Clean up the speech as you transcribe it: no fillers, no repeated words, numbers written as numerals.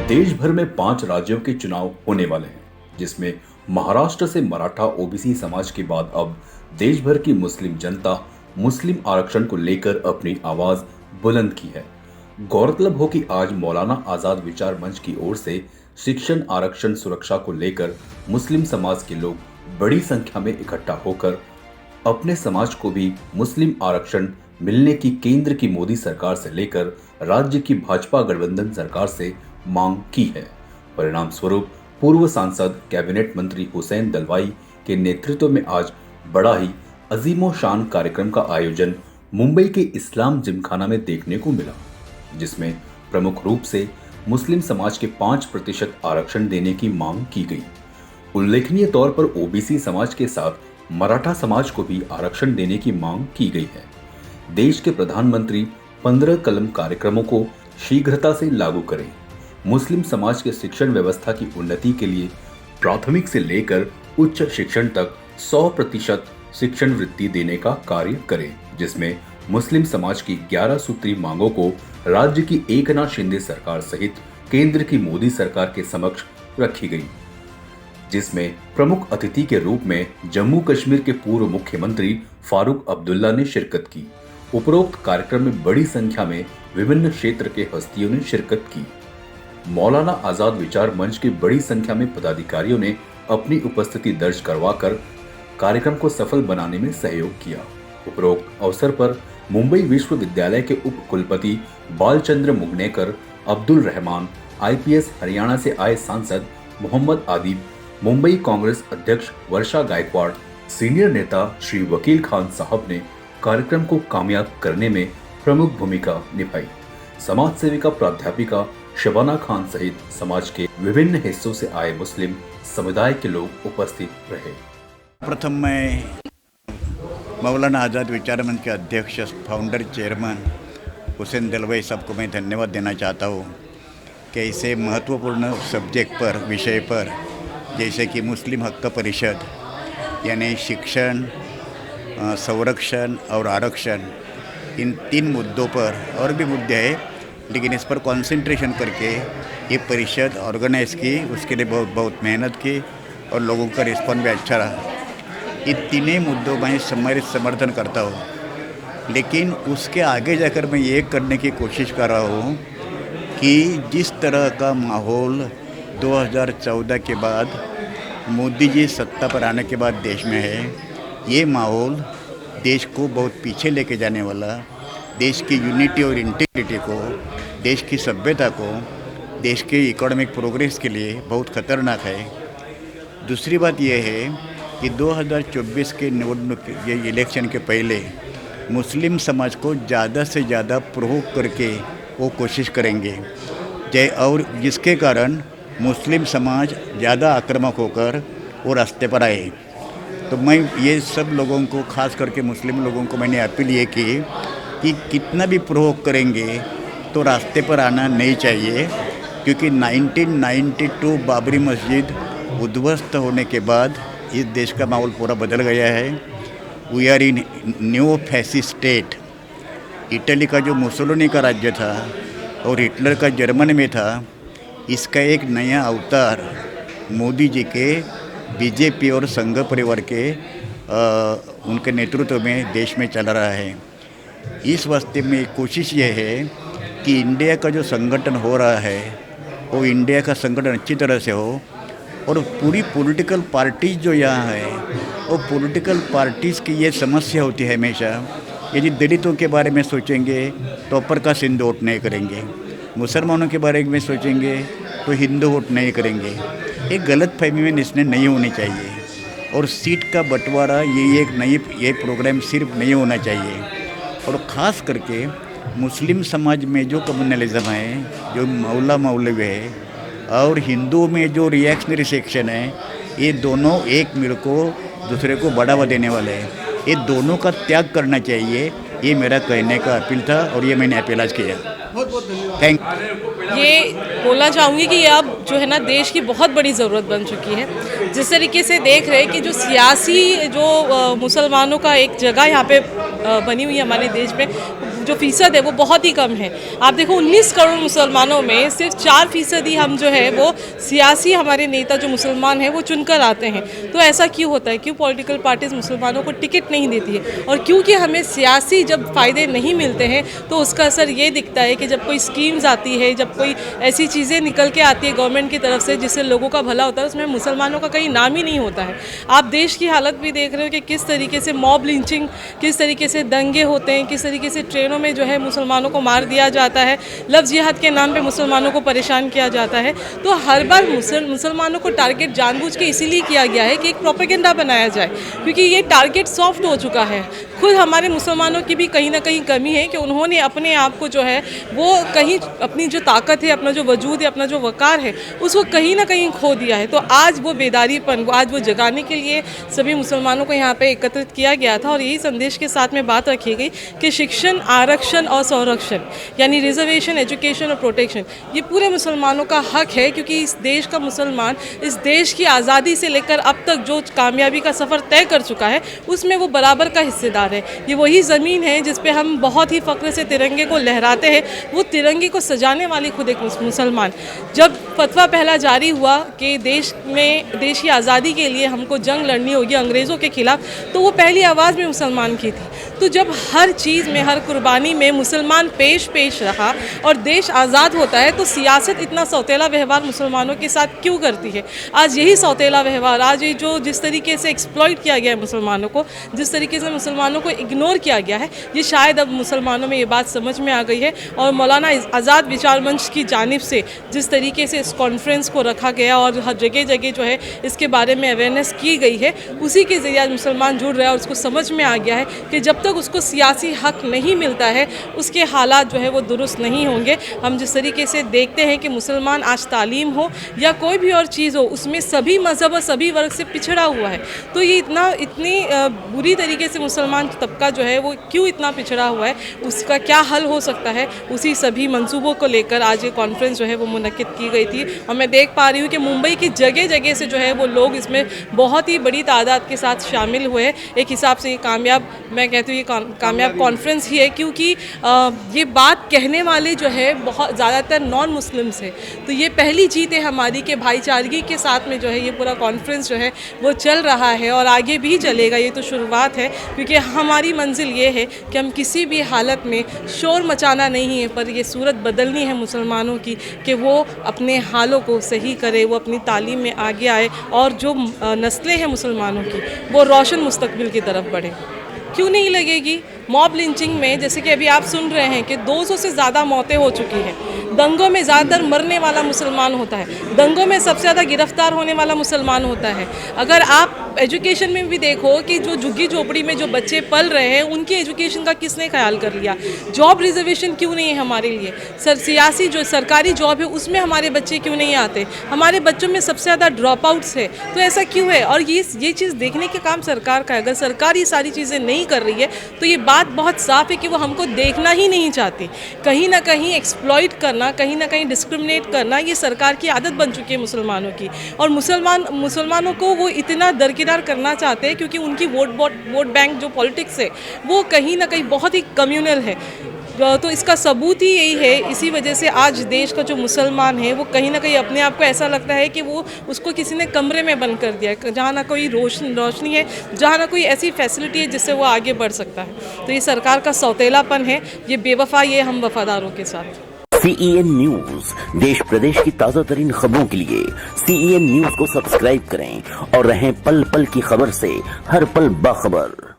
देश भर में 5 राज्यों के चुनाव होने वाले हैं, जिसमें महाराष्ट्र से मराठा ओबीसी समाज के बाद अब देश भर की मुस्लिम जनता मुस्लिम आरक्षण को लेकर अपनी आवाज बुलंद की है। गौरतलब हो कि आज मौलाना आजाद विचार मंच की ओर से शिक्षण आरक्षण सुरक्षा को लेकर मुस्लिम समाज के लोग बड़ी संख्या में इकट्ठा होकर अपने समाज को भी मुस्लिम आरक्षण मिलने की केंद्र की मोदी सरकार से लेकर राज्य की भाजपा गठबंधन सरकार से मांग की है। परिणाम स्वरूप पूर्व सांसद कैबिनेट मंत्री हुसैन दलवाई के नेतृत्व में आज बड़ा ही अजीमो शान कार्यक्रम का आयोजन मुंबई के इस्लाम जिमखाना में देखने को मिला, जिसमें प्रमुख रूप से मुस्लिम समाज के 5% आरक्षण देने की मांग की गई। उल्लेखनीय तौर पर ओबीसी समाज के साथ मराठा समाज को भी आरक्षण देने की मांग की गई है। देश के प्रधानमंत्री 15 कलम कार्यक्रमों को शीघ्रता से लागू करें, मुस्लिम समाज के शिक्षण व्यवस्था की उन्नति के लिए प्राथमिक से लेकर उच्च शिक्षण तक 100% शिक्षण वृत्ति देने का कार्य करें, जिसमें मुस्लिम समाज की 11 सूत्री मांगों को राज्य की एकनाथ शिंदे सरकार सहित केंद्र की मोदी सरकार के समक्ष रखी गई, जिसमें प्रमुख अतिथि के रूप में जम्मू कश्मीर के पूर्व मुख्यमंत्री फारूक अब्दुल्ला ने शिरकत की। उपरोक्त कार्यक्रम में बड़ी संख्या में विभिन्न क्षेत्र के हस्तियों ने शिरकत की। मौलाना आजाद विचार मंच की बड़ी संख्या में पदाधिकारियों ने अपनी उपस्थिति दर्ज करवाकर कार्यक्रम को सफल बनाने में सहयोग किया। उपरोक्त अवसर पर मुंबई विश्वविद्यालय के उप कुलपति बालचंद्र मुगनेकर, अब्दुल रहमान, आईपीएस हरियाणा से आए सांसद मोहम्मद आदिब, मुंबई कांग्रेस अध्यक्ष वर्षा गायकवाड़, सीनियर नेता श्री वकील खान साहब ने कार्यक्रम को कामयाब करने में प्रमुख भूमिका निभाई। समाज सेविका प्राध्यापिका शबाना खान सहित समाज के विभिन्न हिस्सों से आए मुस्लिम समुदाय के लोग उपस्थित रहे। प्रथम मैं मौलाना आज़ाद विचार मंच के अध्यक्ष फाउंडर चेयरमैन हुसैन दलवाई साहब को मैं धन्यवाद देना चाहता हूँ कि ऐसे महत्वपूर्ण विषय पर जैसे कि मुस्लिम हक्क परिषद यानी शिक्षण, संरक्षण और आरक्षण, इन 3 मुद्दों पर और भी मुद्दे हैं, लेकिन इस पर कंसंट्रेशन करके ये परिषद ऑर्गेनाइज की, उसके लिए बहुत मेहनत की और लोगों का रिस्पॉन्स भी अच्छा रहा। ये तीनों मुद्दों में समर्थन करता हूँ, लेकिन उसके आगे जाकर मैं ये करने की कोशिश कर रहा हूँ कि जिस तरह का माहौल 2014 के बाद मोदी जी सत्ता पर आने के बाद देश में है, ये माहौल देश को बहुत पीछे लेके जाने वाला, देश की यूनिटी और इंटीग्रिटी को, देश की सभ्यता को, देश के इकोनॉमिक प्रोग्रेस के लिए बहुत खतरनाक है। दूसरी बात यह है कि 2024 के ये इलेक्शन के पहले मुस्लिम समाज को ज़्यादा से ज़्यादा प्रोवोक करके वो कोशिश करेंगे और जिसके कारण मुस्लिम समाज ज़्यादा आक्रामक होकर वो रास्ते पर आए। तो मैं ये सब लोगों को, खास करके मुस्लिम लोगों को मैंने अपील ये की कि कितना भी प्रोवोक करेंगे तो रास्ते पर आना नहीं चाहिए, क्योंकि 1992 बाबरी मस्जिद उद्ध्वस्त होने के बाद इस देश का माहौल पूरा बदल गया है। We are in new fascist state. Italy का जो मुसोलिनी का राज्य था और हिटलर का जर्मन में था, इसका एक नया अवतार मोदी जी के बीजेपी और संघ परिवार के उनके नेतृत्व में देश में चल रहा है। इस वास्ते में कोशिश ये है कि इंडिया का जो संगठन हो रहा है वो इंडिया का संगठन अच्छी तरह से हो, और पूरी पॉलिटिकल पार्टीज जो यहाँ है वो पॉलिटिकल पार्टीज़ की ये समस्या होती है हमेशा, यदि दलितों के बारे में सोचेंगे तो अपर कास्ट हिंदू वोट नहीं करेंगे, मुसलमानों के बारे में सोचेंगे तो हिंदू वोट नहीं करेंगे। एक गलत फहमी में इसने नहीं होनी चाहिए, और सीट का बंटवारा ये प्रोग्राम सिर्फ नहीं होना चाहिए। और ख़ास करके मुस्लिम समाज में जो कम्युनलिज्म है, जो मौलवी है, और हिंदुओं में जो रिएक्शनरी सेक्शन है, ये दोनों एक मिल को दूसरे को बढ़ावा देने वाले हैं। ये दोनों का त्याग करना चाहिए, ये मेरा कहने का अपील था और ये मैंने अपील आज किया। बहुत बहुत धन्यवाद। थैंक ये बोलना चाहूँगी कि ये अब जो है ना देश की बहुत बड़ी ज़रूरत बन चुकी है। जिस तरीके से देख रहे हैं कि जो सियासी जो मुसलमानों का एक जगह यहाँ पे बनी हुई है हमारे देश में, जो फीसद है वो बहुत ही कम है। आप देखो 19 करोड़ मुसलमानों में सिर्फ 4% ही हम जो है वो सियासी हमारे नेता जो मुसलमान हैं वो चुनकर आते हैं। तो ऐसा क्यों होता है, क्यों पॉलिटिकल पार्टीज़ मुसलमानों को टिकट नहीं देती है? और क्योंकि हमें सियासी जब फ़ायदे नहीं मिलते हैं तो उसका असर ये दिखता है कि जब कोई स्कीम्स आती है, जब कोई ऐसी चीज़ें निकल के आती है गवर्नमेंट की तरफ से जिससे लोगों का भला होता है, उसमें मुसलमानों का कहीं नाम ही नहीं होता है। आप देश की हालत भी देख रहे हो कि किस तरीके से मॉब लिंचिंग, किस तरीके से दंगे होते हैं, किस तरीके से ट्रेनों में जो है मुसलमानों को मार दिया जाता है, लफ्ज़ जिहाद के नाम पे मुसलमानों को परेशान किया जाता है। तो हर बार मुसलमानों को टारगेट जानबूझ के इसीलिए किया गया है कि एक प्रोपेगेंडा बनाया जाए, क्योंकि ये टारगेट सॉफ्ट हो चुका है। खुद हमारे मुसलमानों की भी कहीं ना कहीं कमी है कि उन्होंने अपने आप को जो है वो कहीं अपनी जो ताकत है, अपना जो वजूद है, अपना जो वक़ार है, उसको कहीं ना कहीं खो दिया है। तो आज वो बेदारीपन, आज वो जगाने के लिए सभी मुसलमानों को यहाँ पे एकत्रित किया गया था और यही संदेश के साथ में बात रखी गई कि शिक्षण, आरक्षण और संरक्षण यानी रिजर्वेशन, एजुकेशन और प्रोटेक्शन ये पूरे मुसलमानों का हक है, क्योंकि इस देश का मुसलमान इस देश की आज़ादी से लेकर अब तक जो कामयाबी का सफ़र तय कर चुका है उसमें वो बराबर का हिस्सेदार है। ये वही ज़मीन है जिस पे हम बहुत ही फ़ख्र से तिरंगे को लहराते हैं। वो तिरंगे को सजाने वाली खुद एक मुसलमान। जब फतवा पहला जारी हुआ कि देश की आज़ादी के लिए हमको जंग लड़नी होगी अंग्रेज़ों के ख़िलाफ़, तो वो पहली आवाज़ में मुसलमान की थी। तो जब हर चीज़ में, हर कुर्बानी में मुसलमान पेश रहा और देश आज़ाद होता है, तो सियासत इतना सौतेला व्यवहार मुसलमानों के साथ क्यों करती है? आज यही सौतेला व्यवहार, आज ये जो जिस तरीके से एक्सप्लॉइट किया गया है मुसलमानों को, जिस तरीके से मुसलमानों को इग्नोर किया गया है, ये शायद अब मुसलमानों में ये बात समझ में आ गई है। और मौलाना आज़ाद विचार मंच की जानिब से जिस तरीके से इस कॉन्फ्रेंस को रखा गया और हर जगह जगह जो है इसके बारे में अवेयरनेस की गई है, उसी के ज़रिए आज मुसलमान जुड़ रहा है और उसको समझ में आ गया है कि जब तक उसको सियासी हक नहीं मिलता है उसके हालात जो है वो दुरुस्त नहीं होंगे। हम जिस तरीके से देखते हैं कि मुसलमान आज तालीम हो या कोई भी और चीज़ हो, उसमें सभी मज़हब और सभी वर्ग से पिछड़ा हुआ है। तो ये इतनी बुरी तरीके से मुसलमान तबका जो है वो क्यों इतना पिछड़ा हुआ है, उसका क्या हल हो सकता है, उसी सभी मंसूबों को लेकर आज ये कॉन्फ्रेंस जो है वो मुनक्किद की गई थी। और मैं देख पा रही हूँ कि मुंबई की जगह जगह से जो है वो लोग इसमें बहुत ही बड़ी तादाद के साथ शामिल हुए। एक हिसाब से ये कामयाब, मैं कहती हूँ ये कामयाब कॉन्फ्रेंस ही है, क्योंकि ये बात कहने वाले जो है बहुत ज़्यादातर नॉन मुस्लिम्स है। तो ये पहली जीत है हमारी कि भाईचारगी के साथ में जो है ये पूरा कॉन्फ्रेंस जो है वो चल रहा है और आगे भी चलेगा। ये तो शुरुआत है, क्योंकि हमारी मंजिल ये है कि हम किसी भी हालत में शोर मचाना नहीं है, पर ये सूरत बदलनी है मुसलमानों की कि वो अपने हालों को सही करे, वो अपनी तालीम में आगे आए और जो नस्लें हैं मुसलमानों की वो रोशन मुस्तकबिल की तरफ बढ़े। क्यों नहीं लगेगी? मॉब लिंचिंग में जैसे कि अभी आप सुन रहे हैं कि 200 से ज़्यादा मौतें हो चुकी हैं। दंगों में ज़्यादातर मरने वाला मुसलमान होता है, दंगों में सबसे ज़्यादा गिरफ्तार होने वाला मुसलमान होता है। अगर आप एजुकेशन में भी देखो कि जो झुग्गी झोपड़ी में जो बच्चे पल रहे हैं उनकी एजुकेशन का किसने ख्याल कर लिया? जॉब रिजर्वेशन क्यों नहीं है हमारे लिए? सियासी जो सरकारी जॉब है उसमें हमारे बच्चे क्यों नहीं आते? हमारे बच्चों में सबसे ज़्यादा ड्रॉप आउट्स है। तो ऐसा क्यों है? और ये चीज़ देखने के काम सरकार का है। अगर सरकार ये सारी चीज़ें नहीं कर रही है तो ये बात बहुत साफ है कि वो हमको देखना ही नहीं चाहती। कहीं ना कहीं एक्सप्लॉइट करना, कहीं ना कहीं डिस्क्रिमिनेट करना ये सरकार की आदत बन चुकी है मुसलमानों की। और मुसलमानों को वो इतना दरकिनार करना चाहते हैं क्योंकि उनकी वोट बैंक जो पॉलिटिक्स है वो कहीं ना कहीं बहुत ही कम्युनल है। तो इसका सबूत ही यही है। इसी वजह से आज देश का जो मुसलमान है वो कहीं ना कहीं अपने आप को ऐसा लगता है कि वो उसको किसी ने कमरे में बंद कर दिया है, जहाँ ना कोई रोशनी है, जहाँ ना कोई ऐसी फैसिलिटी है जिससे वो आगे बढ़ सकता है। तो ये सरकार का सौतेलापन है, ये बेवफा, ये हम वफादारों के साथ। CEN न्यूज, देश प्रदेश की ताजा तरीन खबरों के लिए CEN न्यूज को सब्सक्राइब करें और रहें पल पल की खबर से हर पल बाखबर।